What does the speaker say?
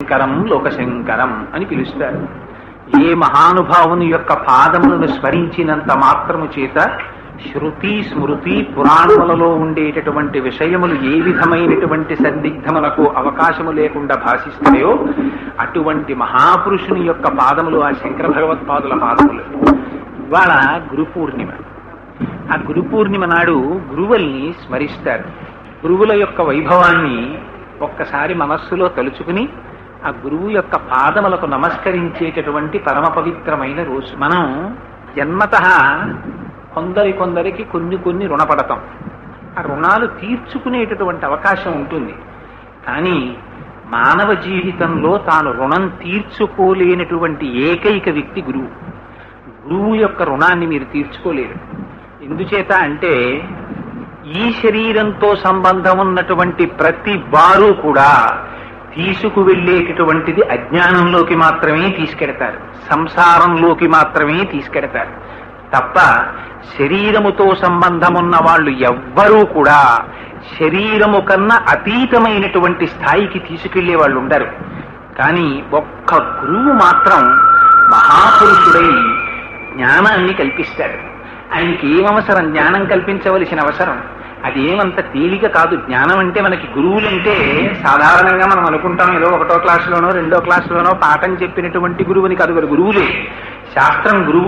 శంకరం లోకశంకరం అని పిలుస్తారు. ఏ మహానుభావుని యొక్క పాదములను స్మరించినంత మాత్రము చేత శృతి స్మృతి పురాణములలో ఉండేటటువంటి విషయములు ఏ విధమైనటువంటి సందిగ్ధములకు అవకాశము లేకుండా భాషిస్తాయో అటువంటి మహాపురుషుని యొక్క పాదములు ఆ శంకర భగవత్పాదుల పాదములు. ఇవాళ గురు పూర్ణిమ. ఆ గురు పూర్ణిమ నాడు గురువుల్ని స్మరిస్తారు. గురువుల యొక్క వైభవాన్ని ఒక్కసారి మనస్సులో తలుచుకుని ఆ గురువు యొక్క పాదములకు నమస్కరించేటటువంటి పరమ పవిత్రమైన రోజు. మనం జన్మతః కొందరికి కొన్ని రుణపడతాం. ఆ రుణాలు తీర్చుకునేటటువంటి అవకాశం ఉంటుంది. కానీ మానవ జీవితంలో తాను రుణం తీర్చుకోలేనటువంటి ఏకైక వ్యక్తి గురువు. గురువు యొక్క రుణాన్ని మీరు తీర్చుకోలేరు. ఎందుచేత అంటే ఈ శరీరంతో సంబంధం ఉన్నటువంటి ప్రతి వారు కూడా తీసుకువెళ్ళేటటువంటిది అజ్ఞానంలోకి మాత్రమే తీసుకెడతారు, సంసారంలోకి మాత్రమే తీసుకెడతారు తప్ప శరీరముతో సంబంధమున్న వాళ్ళు ఎవ్వరూ కూడా శరీరము కన్నా అతీతమైనటువంటి స్థాయికి తీసుకెళ్లే వాళ్ళు ఉండరు. కానీ ఒక్క గురువు మాత్రం మహాపురుషుడై జ్ఞానాన్ని కల్పిస్తాడు. ఆయనకి ఏమవసరం? జ్ఞానం కల్పించవలసిన అవసరం అదేమంత తేలిక కాదు. జ్ఞానం అంటే మనకి గురువులంటే సాధారణంగా మనం అనుకుంటాం ఏదో 1వ క్లాసులోనో 2వ క్లాసులోనో పాఠం చెప్పినటువంటి గురువుని కాదు. గురువులే శాస్త్రం గురువులు